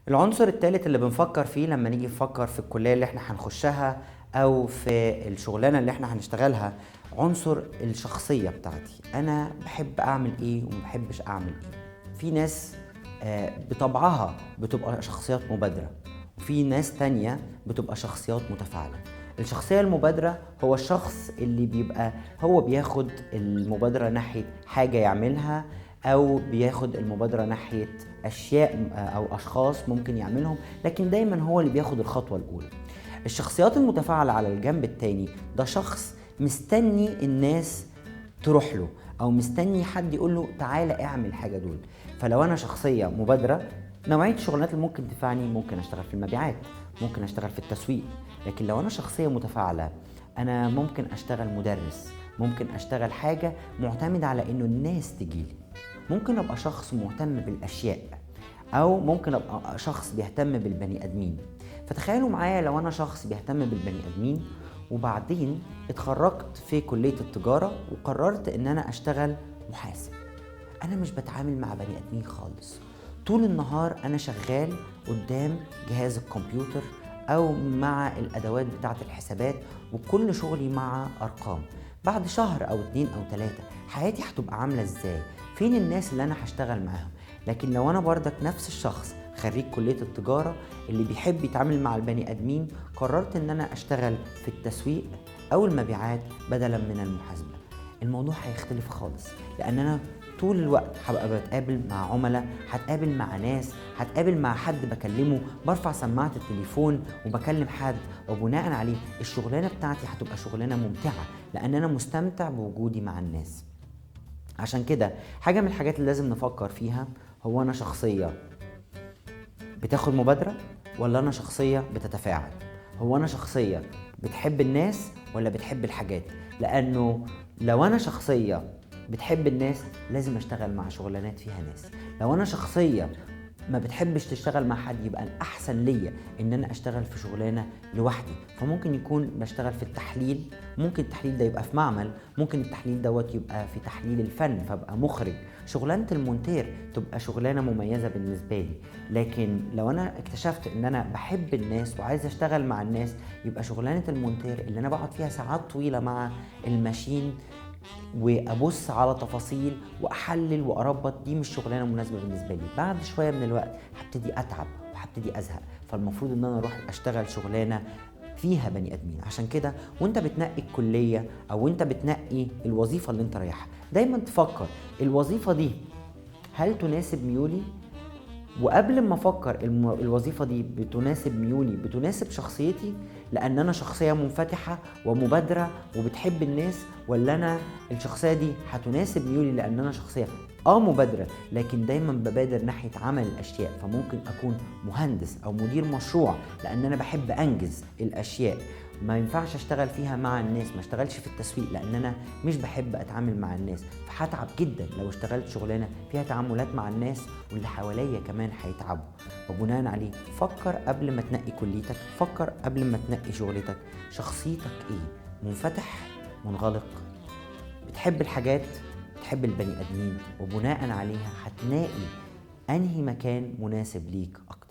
العنصر التالت اللي بنفكر فيه لما نيجي نفكر في الكلية اللي احنا هنخشها او في الشغلانة اللي احنا هنشتغلها، عنصر الشخصية بتاعتي. انا بحب اعمل ايه ومبحبش اعمل ايه. في ناس بطبعها بتبقى شخصيات مبادرة، وفي ناس تانية بتبقى شخصيات متفاعلة. الشخصية المبادرة هو الشخص اللي بيبقى هو بياخد المبادرة ناحية حاجة يعملها، او بياخد المبادرة ناحية اشياء او اشخاص ممكن يعملهم، لكن دايما هو اللي بياخد الخطوة الاولى. الشخصيات المتفاعلة على الجنب التاني ده شخص مستني الناس تروح له، او مستني حد يقول له تعالى اعمل حاجة دول. فلو انا شخصية مبادرة، نوعية الشغلانات اللي ممكن تنفعني ممكن اشتغل في المبيعات، ممكن اشتغل في التسويق. لكن لو انا شخصية متفاعلة، انا ممكن اشتغل مدرس، ممكن اشتغل حاجة معتمد على انه الناس تجيلي. ممكن ابقى شخص مهتم بالاشياء، او ممكن ابقى شخص بيهتم بالبني ادمين. فتخيلوا معايا لو انا شخص بيهتم بالبني ادمين، وبعدين اتخرجت في كلية التجارة وقررت ان انا اشتغل محاسب. انا مش بتعامل مع بني ادمين خالص. طول النهار انا شغال قدام جهاز الكمبيوتر او مع الادوات بتاعة الحسابات، وكل شغلي مع ارقام. بعد شهر او 2 أو 3 حياتي هتبقى عاملة ازاي؟ فين الناس اللي انا هشتغل معاهم؟ لكن لو انا بردك نفس الشخص خريج كلية التجارة اللي بيحب يتعامل مع البني ادمين، قررت ان انا اشتغل في التسويق او المبيعات بدلا من المحاسبة. الموضوع هيختلف خالص، لان انا طول الوقت هبقى بتقابل مع عملاء، هتقابل مع ناس، هتقابل مع حد بكلمه، برفع سماعة التليفون وبكلم حد، وبناء عليه الشغلانة بتاعتي هتبقى شغلانة ممتعة، لان انا مستمتع بوجودي مع الناس. عشان كده حاجة من الحاجات اللي لازم نفكر فيها، هو انا شخصية بتاخد مبادرة ولا انا شخصية بتتفاعل؟ هو انا شخصية بتحب الناس ولا بتحب الحاجات؟ لانه لو انا شخصية بتحب الناس لازم اشتغل مع شغلانات فيها ناس. لو انا شخصية ما بتحبش تشتغل مع حد، يبقى الاحسن ليا ان انا اشتغل في شغلانه لوحدي. فممكن يكون بشتغل في التحليل، ممكن التحليل ده يبقى في معمل، ممكن التحليل دوت يبقى في تحليل الفن فابقى مخرج. شغلانه المونتير تبقى شغلانه مميزه بالنسبه لي. لكن لو انا اكتشفت ان انا بحب الناس وعايز اشتغل مع الناس، يبقى شغلانه المونتير اللي انا بقعد فيها ساعات طويله مع الماشين وابص على تفاصيل واحلل واربط، دي مش شغلانه مناسبه بالنسبه لي. بعد شويه من الوقت هبتدي اتعب وهبتدي ازهق. فالمفروض ان انا اروح اشتغل شغلانه فيها بني ادمين. عشان كده وانت بتنقي الكليه او انت بتنقي الوظيفه اللي انت رايحها، دايما تفكر الوظيفه دي هل تناسب ميولي؟ وقبل ما افكر الوظيفه دي بتناسب ميولي، بتناسب شخصيتي، لان انا شخصيه منفتحه ومبادره وبتحب الناس، ولا انا الشخصيه دي هتناسب ميولي لان انا شخصيه مبادره لكن دايما ببادر ناحيه عمل الاشياء. فممكن اكون مهندس او مدير مشروع لان انا بحب انجز الاشياء. ما ينفعش اشتغل فيها مع الناس، ما اشتغلش في التسويق لان انا مش بحب اتعامل مع الناس. فهتعب جدا لو اشتغلت شغلانه فيها تعاملات مع الناس، واللي حواليا كمان هيتعبوا. وبناء عليه فكر قبل ما تنقي كليتك، فكر قبل ما تنقي شغلتك. شخصيتك ايه؟ منفتح؟ منغلق؟ بتحب الحاجات؟ بتحب البني ادمين؟ وبناء عليها هتلاقي انهي مكان مناسب ليك اكتر.